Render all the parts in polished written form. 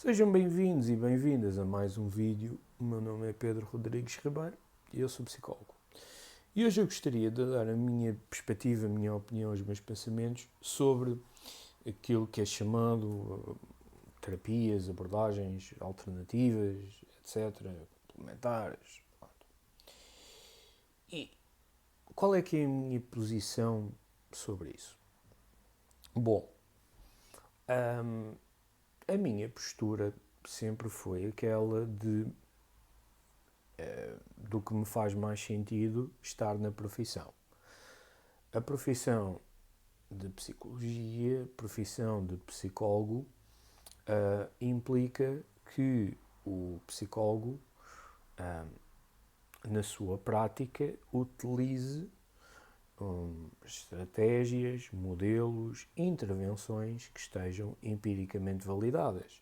Sejam bem-vindos e bem-vindas a mais um vídeo. O meu nome é Pedro Rodrigues Ribeiro e eu sou psicólogo. E hoje eu gostaria de dar a minha perspectiva, a minha opinião, os meus pensamentos sobre aquilo que é chamado terapias, abordagens alternativas, etc., complementares. E qual é que é a minha posição sobre isso? Bom, a minha postura sempre foi aquela de do que me faz mais sentido estar na profissão. A profissão de psicologia, profissão de psicólogo, implica que o psicólogo, na sua prática, utilize estratégias, modelos, intervenções que estejam empiricamente validadas.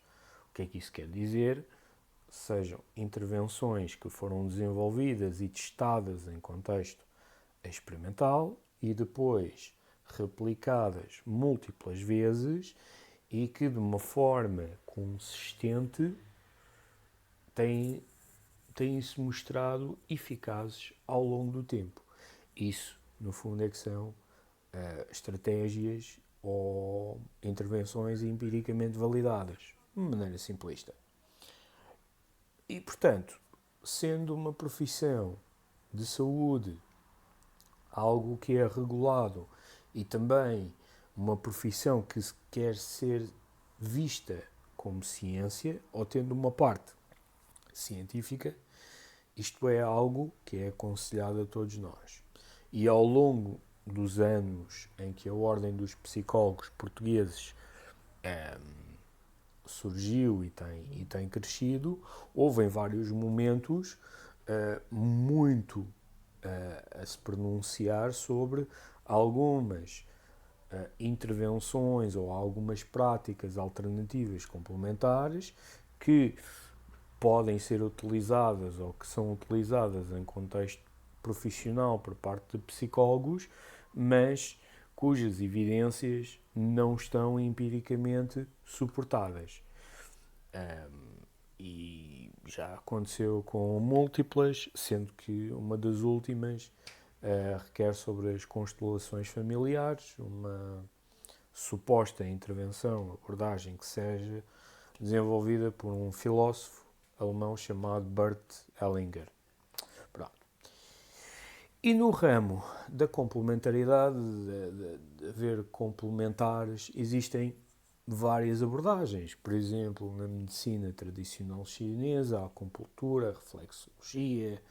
O que é que isso quer dizer? Sejam intervenções que foram desenvolvidas e testadas em contexto experimental e depois replicadas múltiplas vezes e que de uma forma consistente têm-se mostrado eficazes ao longo do tempo. Isso, no fundo, é que são estratégias ou intervenções empiricamente validadas, de maneira simplista. E, portanto, sendo uma profissão de saúde algo que é regulado e também uma profissão que quer ser vista como ciência ou tendo uma parte científica, isto é algo que é aconselhado a todos nós. E ao longo dos anos em que a Ordem dos Psicólogos Portugueses surgiu e tem crescido, houve em vários momentos muito a se pronunciar sobre algumas intervenções ou algumas práticas alternativas complementares que podem ser utilizadas ou que são utilizadas em contexto profissional por parte de psicólogos, mas cujas evidências não estão empiricamente suportadas. E já aconteceu com múltiplas, sendo que uma das últimas requer sobre as constelações familiares, uma suposta intervenção, abordagem que seja desenvolvida por um filósofo alemão chamado Bert Hellinger. Pronto. E no ramo da complementaridade, de haver complementares, existem várias abordagens. Por exemplo, na medicina tradicional chinesa, a acupuntura, a reflexologia,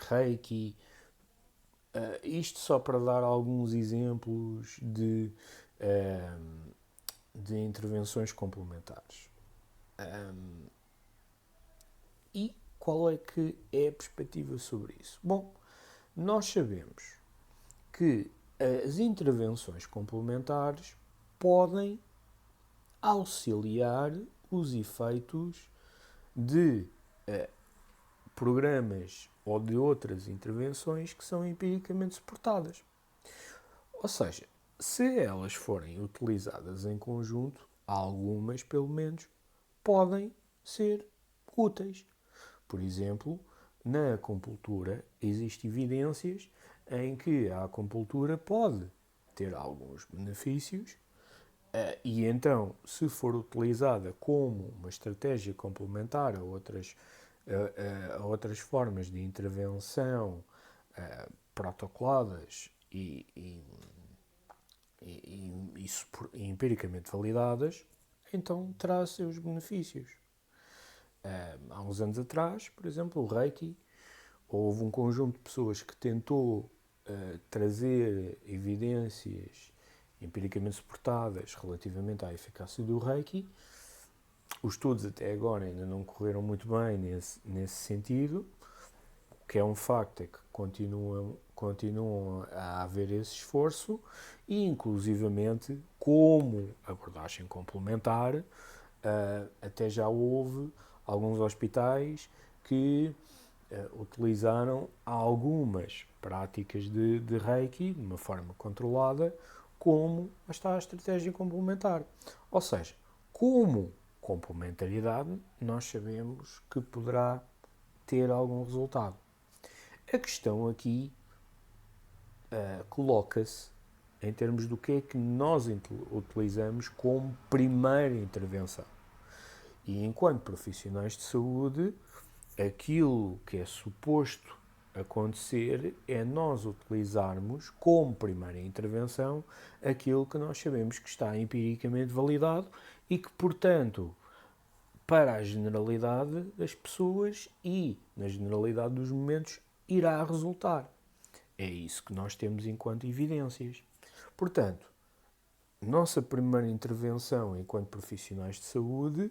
reiki. Isto só para dar alguns exemplos de intervenções complementares. E qual é que é a perspectiva sobre isso? Bom, nós sabemos que as intervenções complementares podem auxiliar os efeitos de programas ou de outras intervenções que são empiricamente suportadas. Ou seja, se elas forem utilizadas em conjunto, algumas pelo menos, podem ser úteis. Por exemplo, na acupuntura existem evidências em que a acupuntura pode ter alguns benefícios e então, se for utilizada como uma estratégia complementar a outras formas de intervenção protocoladas e empiricamente validadas, então terá seus benefícios. Há uns anos atrás, por exemplo, o Reiki, houve um conjunto de pessoas que tentou trazer evidências empiricamente suportadas relativamente à eficácia do Reiki. Os estudos até agora ainda não correram muito bem nesse sentido. O que é um facto é que continuam a haver esse esforço e, inclusivamente, como abordagem complementar, até já houve alguns hospitais que utilizaram algumas práticas de Reiki de uma forma controlada como está a estratégia complementar. Ou seja, como complementariedade, nós sabemos que poderá ter algum resultado. A questão aqui coloca-se em termos do que é que nós utilizamos como primeira intervenção. E enquanto profissionais de saúde, aquilo que é suposto acontecer é nós utilizarmos como primeira intervenção aquilo que nós sabemos que está empiricamente validado e que, portanto, para a generalidade das pessoas e na generalidade dos momentos, irá resultar. É isso que nós temos enquanto evidências. Portanto, nossa primeira intervenção enquanto profissionais de saúde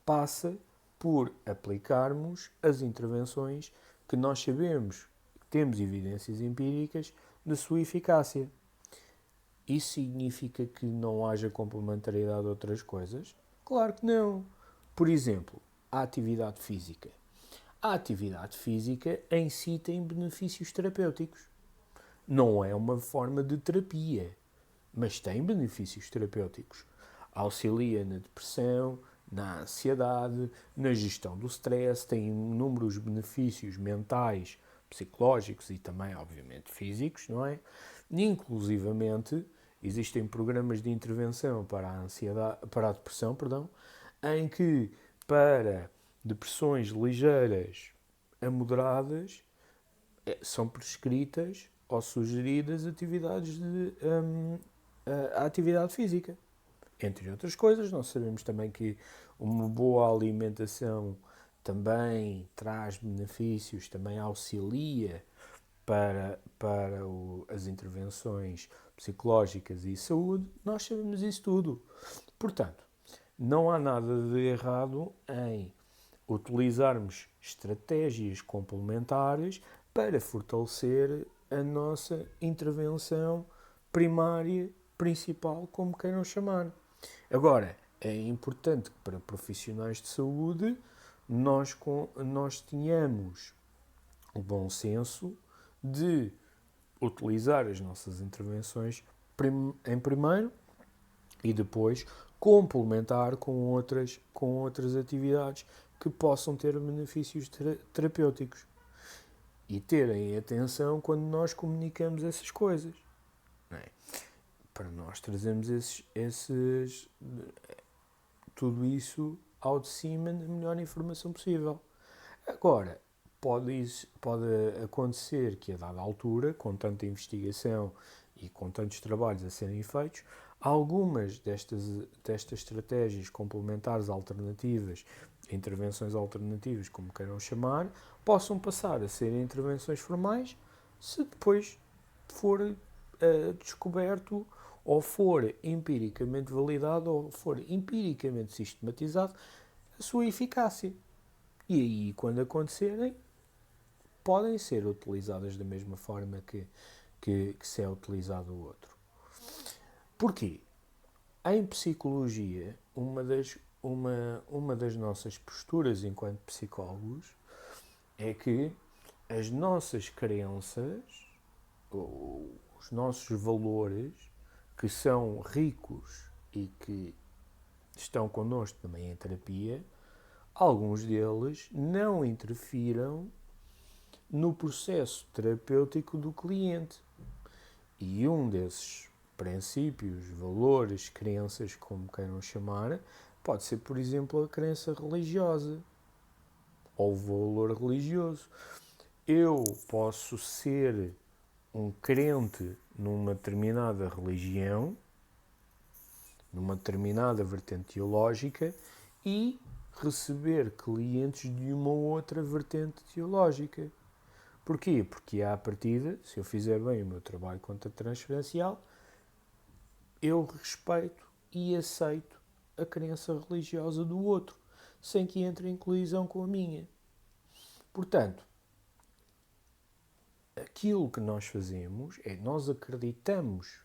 passa por aplicarmos as intervenções que nós sabemos, que temos evidências empíricas de sua eficácia. Isso significa que não haja complementariedade a outras coisas? Claro que não. Por exemplo, a atividade física. A atividade física em si tem benefícios terapêuticos. Não é uma forma de terapia, mas tem benefícios terapêuticos. Auxilia na depressão, na ansiedade, na gestão do stress, tem inúmeros benefícios mentais, psicológicos e também, obviamente, físicos, não é? Inclusivamente, existem programas de intervenção para a ansiedade, para a depressão, perdão, em que para depressões ligeiras a moderadas são prescritas ou sugeridas atividades de a atividade física. Entre outras coisas, nós sabemos também que uma boa alimentação também traz benefícios, também auxilia para as intervenções psicológicas e saúde. Nós sabemos isso tudo. Portanto, não há nada de errado em utilizarmos estratégias complementares para fortalecer a nossa intervenção primária, principal, como queiram chamar. Agora, é importante que para profissionais de saúde nós tenhamos o bom senso de utilizar as nossas intervenções em primeiro e depois complementar com outras atividades que possam ter benefícios terapêuticos. E terem atenção quando nós comunicamos essas coisas. Não é? Para nós trazermos tudo isso ao de cima na melhor informação possível. Agora, pode acontecer que a dada altura, com tanta investigação e com tantos trabalhos a serem feitos, algumas destas estratégias complementares alternativas, intervenções alternativas, como queiram chamar, possam passar a ser intervenções formais se depois for descoberto ou for empiricamente validado ou for empiricamente sistematizado a sua eficácia. E aí, quando acontecerem, podem ser utilizadas da mesma forma que se é utilizado o outro. Porquê? Em psicologia, uma das nossas posturas enquanto psicólogos é que as nossas crenças, os nossos valores, que são ricos e que estão connosco também em terapia, alguns deles não interfiram no processo terapêutico do cliente. E um desses princípios, valores, crenças, como queiram chamar, pode ser, por exemplo, a crença religiosa ou o valor religioso. Eu posso ser um crente numa determinada religião, numa determinada vertente teológica e receber clientes de uma outra vertente teológica. Porquê? Porque à partida, se eu fizer bem o meu trabalho contra-transferencial, eu respeito e aceito a crença religiosa do outro, sem que entre em colisão com a minha. Portanto, aquilo que nós fazemos é nós acreditamos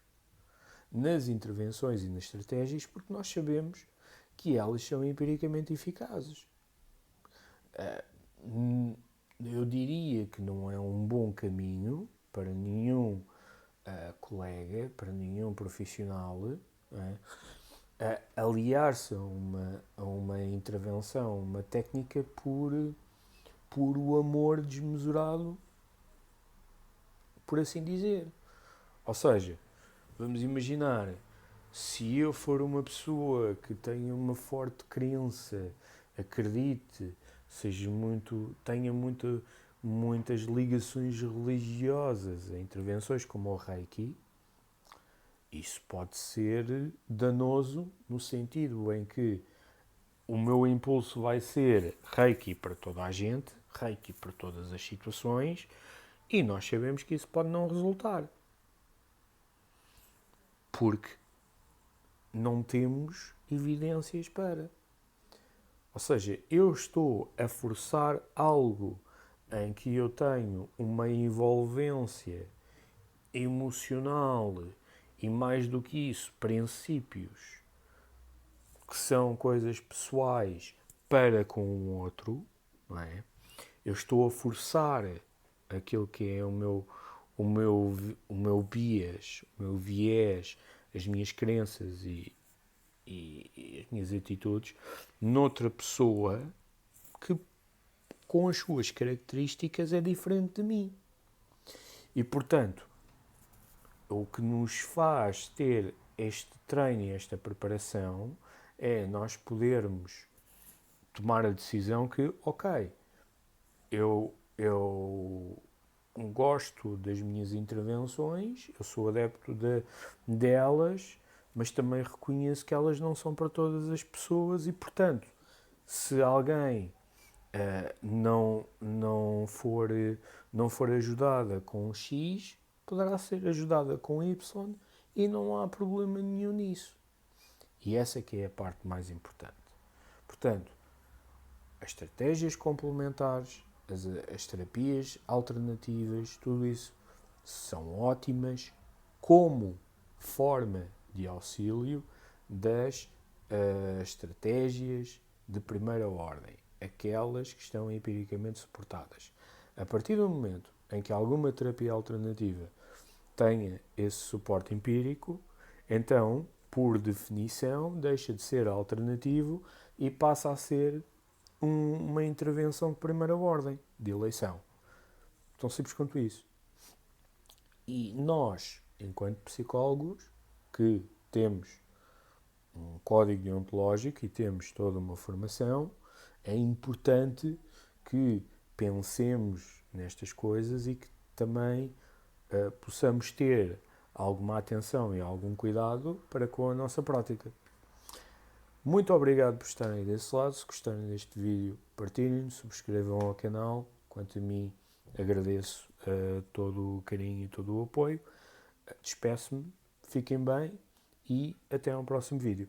nas intervenções e nas estratégias porque nós sabemos que elas são empiricamente eficazes. Eu diria que não é um bom caminho para nenhum colega, para nenhum profissional, aliar-se a uma intervenção, uma técnica por o amor desmesurado, por assim dizer. Ou seja, vamos imaginar, se eu for uma pessoa que tenha uma forte crença, acredite, tenha muitas ligações religiosas a intervenções como o Reiki, isso pode ser danoso no sentido em que o meu impulso vai ser Reiki para toda a gente, Reiki para todas as situações, e nós sabemos que isso pode não resultar. Porque não temos evidências para. Ou seja, eu estou a forçar algo em que eu tenho uma envolvência emocional e, mais do que isso, princípios que são coisas pessoais para com o outro, não é? Eu estou a forçar aquilo que é o meu bias, o meu viés, as minhas crenças e as minhas atitudes noutra pessoa que, com as suas características, é diferente de mim. E, portanto, o que nos faz ter este treino e esta preparação é nós podermos tomar a decisão que, ok, eu gosto das minhas intervenções, eu sou adepto delas, mas também reconheço que elas não são para todas as pessoas e, portanto, se alguém não for ajudada com X, poderá ser ajudada com Y e não há problema nenhum nisso. E essa é que é a parte mais importante. Portanto, as estratégias complementares, as terapias alternativas, tudo isso são ótimas como forma de auxílio das estratégias de primeira ordem, aquelas que estão empiricamente suportadas. A partir do momento em que alguma terapia alternativa tenha esse suporte empírico, então, por definição, deixa de ser alternativo e passa a ser uma intervenção de primeira ordem, de eleição. Tão simples quanto isso. E nós, enquanto psicólogos, que temos um código deontológico e temos toda uma formação, é importante que pensemos nestas coisas e que também possamos ter alguma atenção e algum cuidado para com a nossa prática. Muito obrigado por estarem desse lado. Se gostarem deste vídeo, partilhem, subscrevam ao canal. Quanto a mim, agradeço todo o carinho e todo o apoio. Despeço-me, fiquem bem e até ao próximo vídeo.